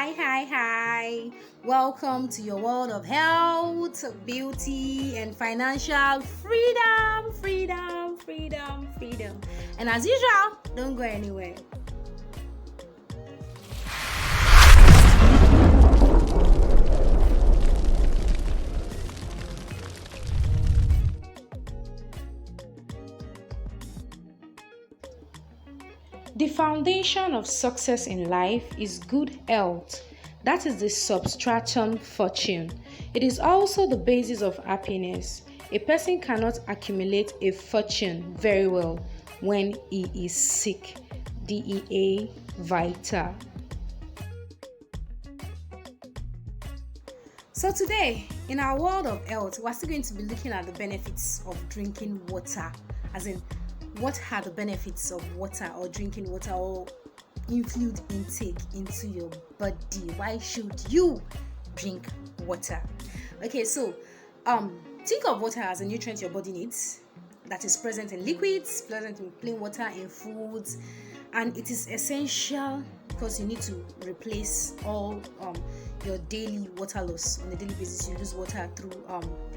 Hi. Welcome to your world of health, beauty, and financial freedom. And as usual, don't go anywhere. The foundation of success in life is good health. That is the substratum fortune. It is also the basis of happiness. A person cannot accumulate a fortune very well when he is sick. DEA Vita. So today, in our world of health, we're still going to be looking at the benefits of drinking water, as in what are the benefits of water or drinking water or fluid intake into your body. Why should you drink water? Okay, so think of water as a nutrient your body needs that is present in liquids, present in plain water, in foods, and it is essential because you need to replace all your daily water loss. On a daily basis, you lose water through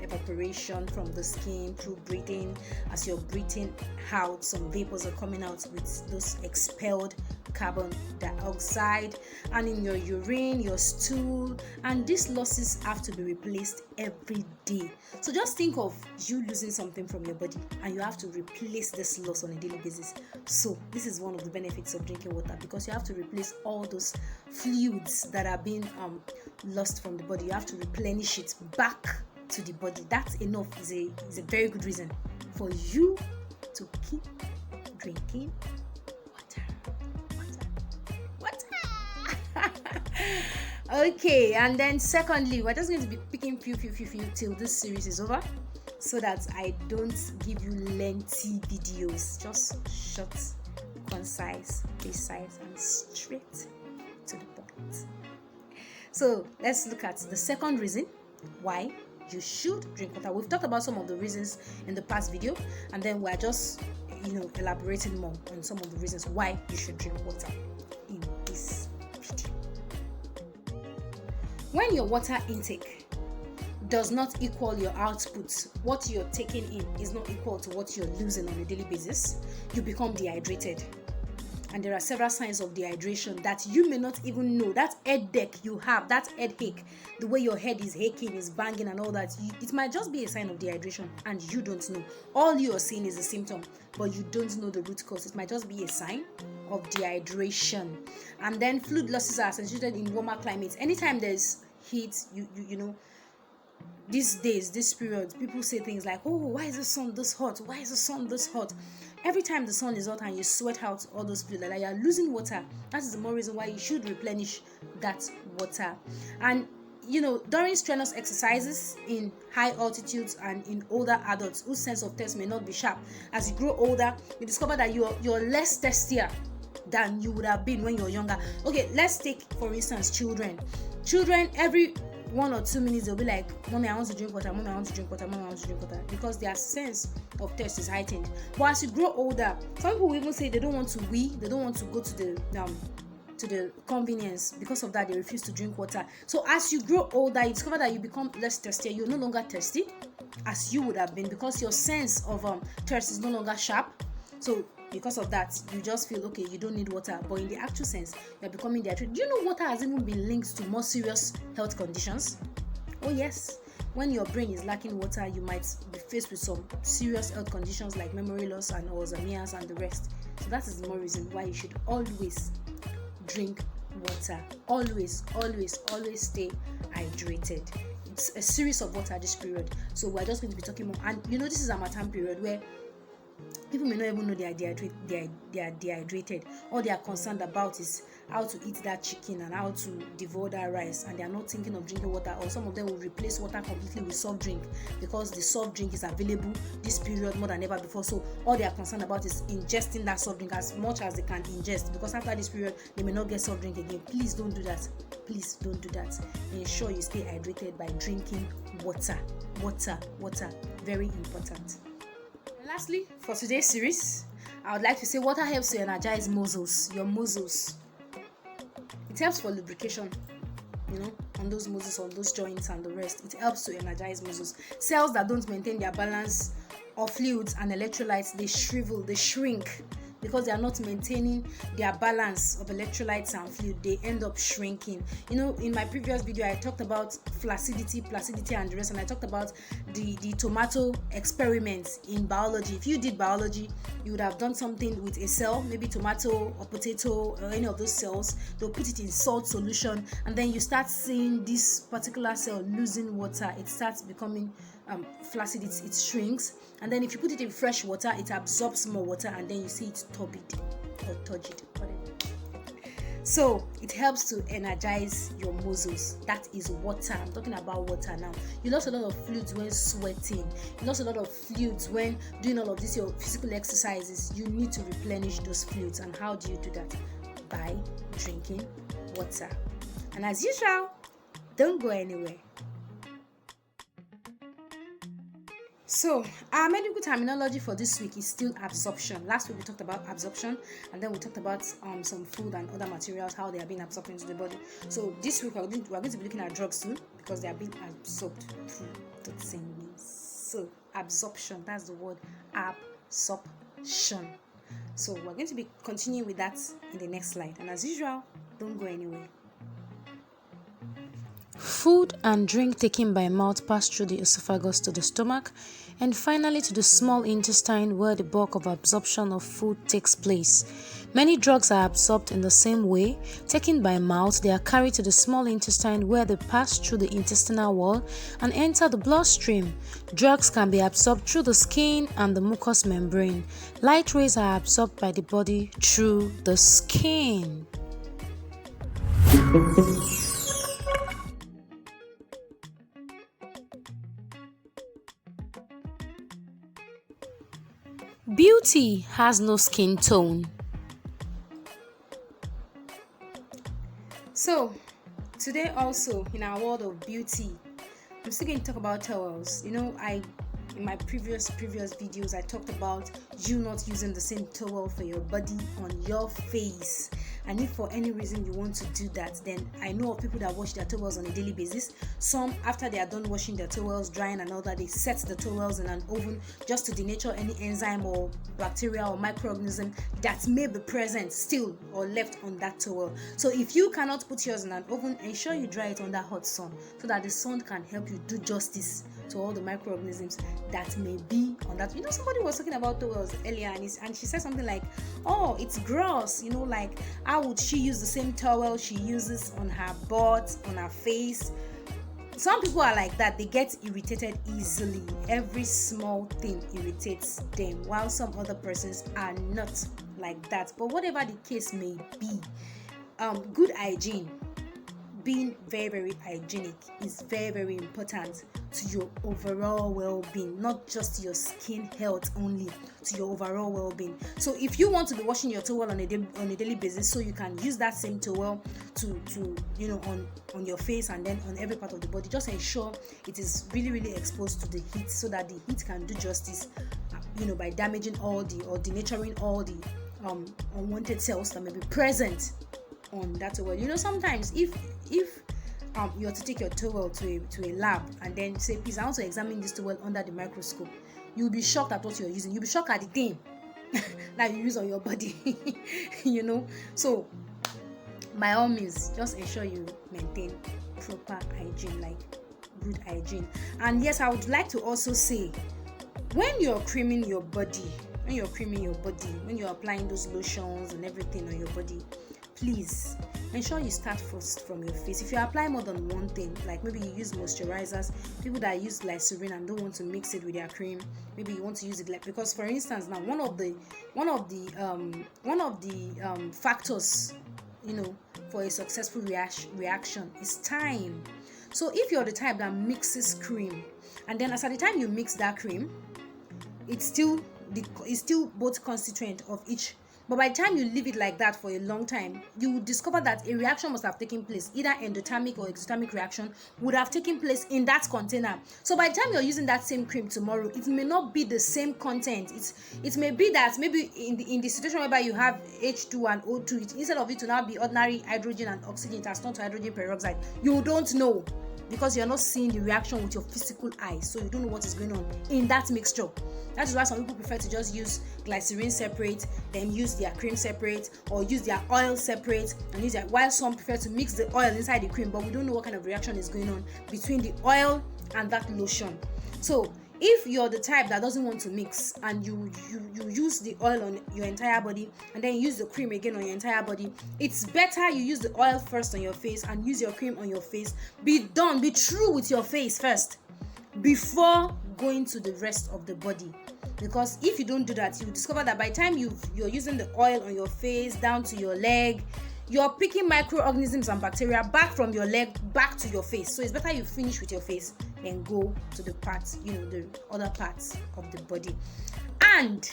evaporation from the skin, through breathing. As you're breathing out, some vapors are coming out with those expelled carbon dioxide, and in your urine, your stool, and these losses have to be replaced every day. So just think of you losing something from your body and you have to replace this loss on a daily basis. So this is one of the benefits of drinking water, because you have to replace all those fluids that are being lost from the body. You have to replenish it back to the body. That enough is a very good reason for you to keep drinking water. Okay, and then secondly, we're just going to be picking few till this series is over, so that I don't give you lengthy videos. Just short, concise, precise, and straight to the point. So let's look at the second reason why you should drink water. We've talked about some of the reasons in the past video, and then we're just elaborating more on some of the reasons why you should drink water in this video. When your water intake does not equal your output, what you're taking in is not equal to what you're losing on a daily basis, you become dehydrated. And there are several signs of dehydration that you may not even know. That headache you have, that headache, the way your head is aching, is banging and all that, it might just be a sign of dehydration and you don't know. All you are seeing is a symptom, but you don't know the root cause. It might just be a sign of dehydration. And then fluid losses are accentuated in warmer climates. Anytime there's heat, you know, these days, this period, people say things like, oh, why is the sun this hot? Why is the sun this hot? Every time the sun is hot and you sweat out all those fluids, like you're losing water. That is the more reason why you should replenish that water. And during strenuous exercises in high altitudes and in older adults whose sense of taste may not be sharp, as you grow older, you discover that you're less thirsty than you would have been when you're younger. Okay, let's take for instance children. Every 1 or 2 minutes they'll be like, mommy, I want to drink water, mommy, I want to drink water, mommy, I want to drink water, because their sense of thirst is heightened. But as you grow older, some people will even say they don't want to wee, they don't want to go to the convenience. Because of that, they refuse to drink water. So as you grow older, you discover that you become less thirsty. You're no longer thirsty as you would have been, because your sense of thirst is no longer sharp. So because of that, you just feel okay, you don't need water. But in the actual sense, you're becoming dehydrated. Do you know water has even been linked to more serious health conditions? Oh yes. When your brain is lacking water, you might be faced with some serious health conditions like memory loss and Alzheimer's and the rest. So that is the more reason why you should always drink water. Always stay hydrated. It's a series of water this period. So we're just going to be talking more. And this is a Harmattan period where people may not even know they are dehydrated. All they are concerned about is how to eat that chicken and how to devour that rice, and they are not thinking of drinking water. Or some of them will replace water completely with soft drink, because the soft drink is available this period more than ever before. So all they are concerned about is ingesting that soft drink as much as they can ingest, because after this period they may not get soft drink again. Please don't do that. Ensure you stay hydrated by drinking water. Very important. Lastly, for today's series, I would like to say water helps to energize your muscles. It helps for lubrication. on those muscles, on those joints and the rest. It helps to energize muscles. Cells that don't maintain their balance of fluids and electrolytes, they shrivel, they shrink, because they are not maintaining their balance of electrolytes and fluid. They end up shrinking. In my previous video, I talked about flaccidity and the rest, and I talked about the tomato experiments in biology. If you did biology, you would have done something with a cell, maybe tomato or potato or any of those cells. They'll put it in salt solution, and then you start seeing this particular cell losing water. It starts becoming flaccid, it shrinks, and then if you put it in fresh water, it absorbs more water, and then you see it turbid or turgid, whatever. So it helps to energize your muscles. That is water. I'm talking about water now. You lost a lot of fluids when sweating. You lost a lot of fluids when doing all of this, your physical exercises. You need to replenish those fluids. And how do you do that? By drinking water. And as usual, don't go anywhere. So our medical terminology for this week is still absorption. Last week we talked about absorption, and then we talked about some food and other materials, how they are being absorbed into the body. So this week we're going to be looking at drugs too, because they are being absorbed through the same means. So absorption, that's the word, absorption. So we're going to be continuing with that in the next slide, and as usual, don't go anywhere. Food and drink taken by mouth pass through the esophagus to the stomach, and finally to the small intestine, where the bulk of absorption of food takes place. Many drugs are absorbed in the same way. Taken by mouth, they are carried to the small intestine, where they pass through the intestinal wall and enter the bloodstream. Drugs can be absorbed through the skin and the mucous membrane. Light rays are absorbed by the body through the skin. Beauty has no skin tone. So today also, in our world of beauty, I'm still going to talk about towels. In my previous videos, I talked about you not using the same towel for your body on your face. And if for any reason you want to do that, then I know of people that wash their towels on a daily basis. Some, after they are done washing their towels, drying and all that, they set the towels in an oven just to denature any enzyme or bacteria or microorganism that may be present still or left on that towel. So if you cannot put yours in an oven, ensure you dry it under hot sun, so that the sun can help you do justice to all the microorganisms that may be on that. Somebody was talking about towels earlier, and she said something like, oh, it's gross, like, how would she use the same towel she uses on her butt, on her face? Some people are like that. They get irritated easily. Every small thing irritates them, while some other persons are not like that. But whatever the case may be, good hygiene, being very, very hygienic, is very, very important to your overall well-being, not just your skin health only, to your overall well-being. So if you want to be washing your towel on a daily basis, so you can use that same towel to on your face and then on every part of the body, just ensure it is really, really exposed to the heat, so that the heat can do justice by damaging or denaturing all the unwanted cells that may be present on that towel. Sometimes if you are to take your towel to a lab and then say, please, I want to examine this towel under the microscope, you'll be shocked at what you're using. You'll be shocked at the thing that you use on your body. So by all means, just ensure you maintain proper hygiene, like good hygiene. And yes, I would like to also say, when you're creaming your body, when you're applying those lotions and everything on your body, please ensure you start first from your face. If you apply more than one thing, like maybe you use moisturizers, people that use glycerin and don't want to mix it with their cream, maybe you want to use it because, for instance, now one of the factors for a successful reaction is time. So if you're the type that mixes cream, and then as at the time you mix that cream, it's still both constituent of each But by the time you leave it like that for a long time, you will discover that a reaction must have taken place. Either endothermic or exothermic reaction would have taken place in that container. So by the time you're using that same cream tomorrow, it may not be the same content. It may be that maybe in the situation whereby you have H2 and O2, instead of it to now be ordinary hydrogen and oxygen, it has turned to hydrogen peroxide. You don't know, because you're not seeing the reaction with your physical eyes, so you don't know what is going on in that mixture. That is why some people prefer to just use glycerin separate, then use their cream separate, or use their oil separate, and use their, while some prefer to mix the oil inside the cream, but we don't know what kind of reaction is going on between the oil and that lotion. So if you're the type that doesn't want to mix, and you use the oil on your entire body and then use the cream again on your entire body, it's better you use the oil first on your face and use your cream on your face. Be true with your face first before going to the rest of the body. Because if you don't do that, you discover that by the time you're using the oil on your face down to your leg, you're picking microorganisms and bacteria back from your leg back to your face. So it's better you finish with your face and go to the parts, the other parts of the body. And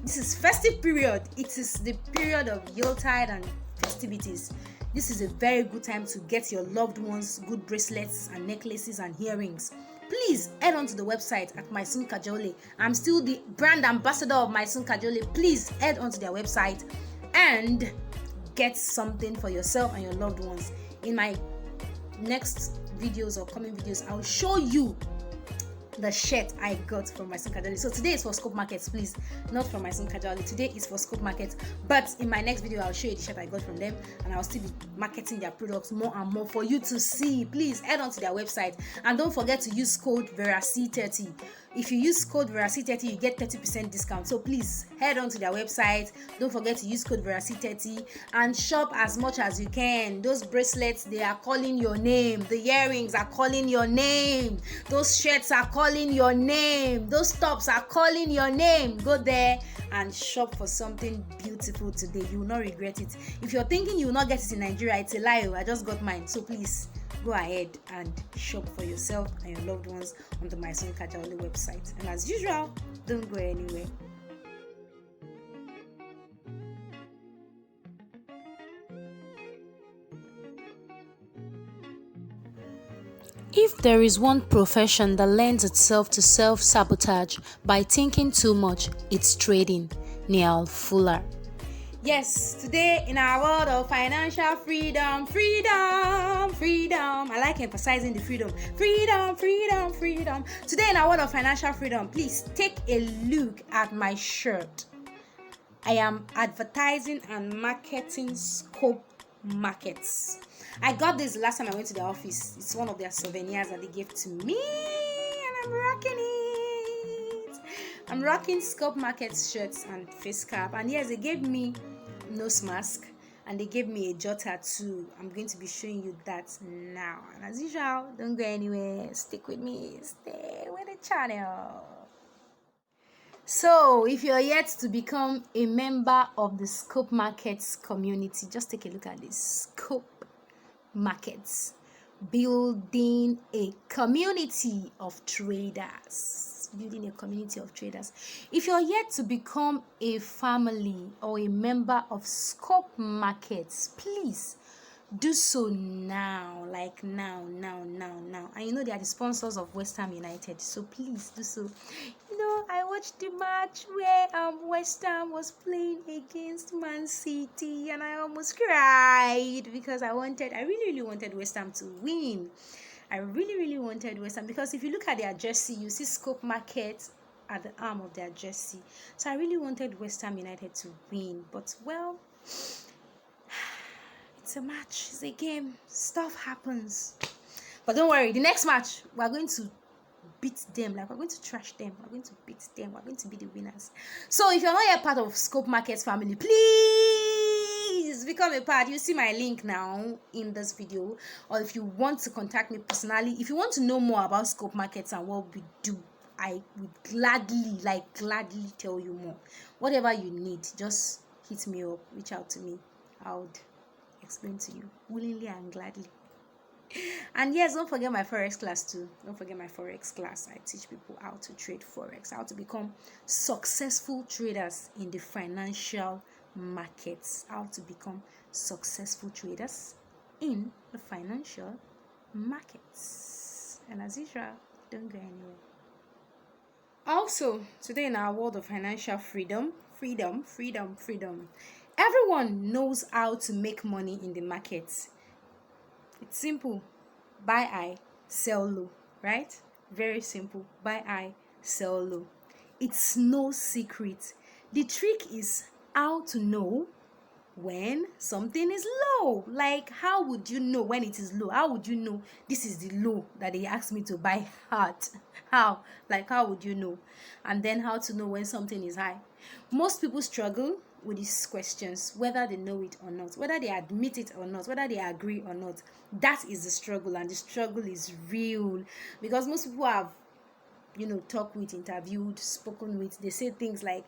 this is festive period. It is the period of Yuletide and festivities. This is a very good time to get your loved ones good bracelets and necklaces and earrings. Please head on to the website at Maison Cajaulet. I'm still the brand ambassador of Maison Cajaulet. Please head on to their website and get something for yourself and your loved ones. In my next videos or coming videos, I'll show you the shirt I got from Maison Cajaulet. So today is for Scopemarkets, please, not from Maison Cajaulet. Today is for Scopemarkets, but in my next video I'll show you the shirt I got from them, and I'll still be marketing their products more and more for you to see. Please head on to their website and don't forget to use code VERAC30. If you use code VERAC30, you get 30% discount. So please head on to their website. Don't forget to use code VERAC30 and shop as much as you can. Those bracelets, they are calling your name. The earrings are calling your name. Those shirts are calling your name. Those tops are calling your name. Go there and shop for something beautiful today. You will not regret it. If you're thinking you will not get it in Nigeria, it's a lie. I just got mine. So please go ahead and shop for yourself and your loved ones on the Maison Cajaulet website. And as usual, don't go anywhere. If there is one profession that lends itself to self-sabotage by thinking too much, it's trading. Niall Fuller. Yes, today in our world of financial freedom. I like emphasizing the freedom. Freedom. Today in our world of financial freedom, please take a look at my shirt. I am advertising and marketing Scopemarkets. I got this last time I went to the office. It's one of their souvenirs that they gave to me, and I'm rocking it. I'm rocking Scopemarkets shirts and face cap, and yes, they gave me nose mask and they gave me a jotter too. I'm going to be showing you that now, and as usual, don't go anywhere. Stick with me. Stay with the channel. So if you're yet to become a member of the Scopemarkets community, just take a look at this. Scopemarkets, building a community of traders. If you're yet to become a family or a member of Scopemarkets, please do so now, like now. And you know they are the sponsors of West Ham United, so please do so. I watched the match where West Ham was playing against Man City, and I almost cried because I really wanted West Ham to win. I really wanted West Ham, because if you look at their jersey, you see Scopemarkets at the arm of their jersey. So I really wanted West Ham United to win, but well, it's a match, it's a game, stuff happens. But don't worry, the next match we're going to beat them, we're going to trash them, we're going to beat them, we're going to be the winners. So if you're not yet part of Scopemarkets family, please become a part. You see my link now in this video, or if you want to contact me personally, if you want to know more about Scopemarkets and what we do, I would gladly tell you more. Whatever you need, just hit me up, reach out to me. I would explain to you willingly and gladly. And yes, don't forget my Forex class too. Don't forget my Forex class. I teach people how to trade Forex, how to become successful traders in the financial markets, how to become successful traders in the financial markets. And as usual, don't go anywhere. Also, today in our world of financial freedom, everyone knows how to make money in the markets. It's simple. Buy high, sell low, right? Very simple. Buy high, sell low. It's no secret. The trick is how to know when something is low. Like, how would you know when it is low? How would you know this is the low that they asked me to buy at? How? Like, how would you know? And then how to know when something is high. Most people struggle with these questions, whether they know it or not, whether they admit it or not, whether they agree or not. That is the struggle, and the struggle is real, because most people have talked with, interviewed, spoken with, they say things like,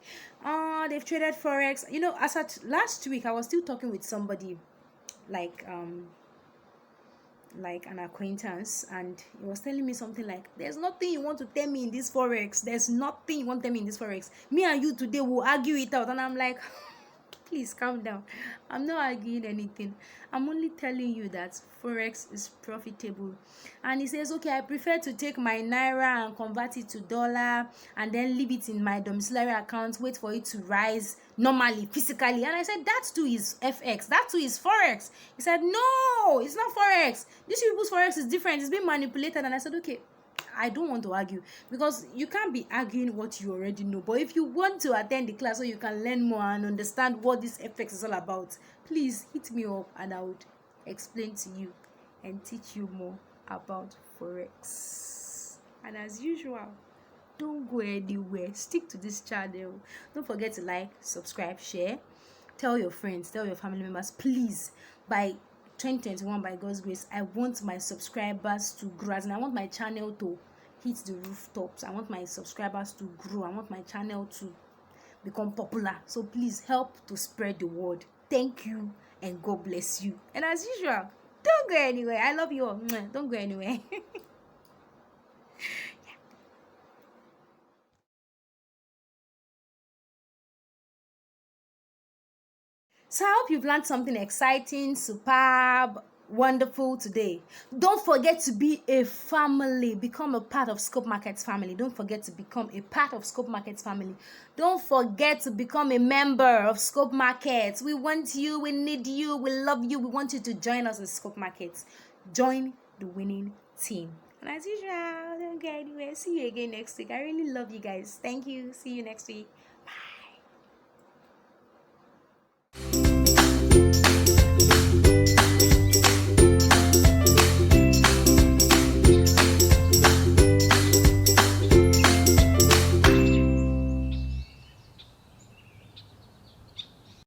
they've traded Forex. As at last week, I was still talking with somebody, like an acquaintance, and he was telling me something like, there's nothing you want to tell me in this Forex. There's nothing you want to tell me in this Forex. Me and you today will argue it out. And I'm like, please calm down. I'm not arguing anything. I'm only telling you that Forex is profitable. And he says, okay, I prefer to take my naira and convert it to dollar and then leave it in my domiciliary account, wait for it to rise normally, physically. And I said, that too is FX. That too is Forex. He said, no, it's not Forex. These people's Forex is different. It's being manipulated. And I said, okay, I don't want to argue, because you can't be arguing what you already know. But if you want to attend the class so you can learn more and understand what this FX is all about, please hit me up and I would explain to you and teach you more about Forex. And as usual, don't go anywhere. Stick to this channel. Don't forget to like, subscribe, share. Tell your friends, tell your family members. Please, by 2021, by God's grace, I want my subscribers to grow, and I want my channel to hit the rooftops. I want my subscribers to grow. I want my channel to become popular. So please help to spread the word. Thank you, and God bless you. And as usual, don't go anywhere. I love you all. Don't go anywhere. So I hope you've learned something exciting, superb, wonderful today. Don't forget to be a family. Become a part of Scopemarkets family. Don't forget to become a part of Scopemarkets family. Don't forget to become a member of Scopemarkets. We want you. We need you. We love you. We want you to join us in Scopemarkets. Join the winning team. And as usual, don't go anywhere. See you again next week. I really love you guys. Thank you. See you next week.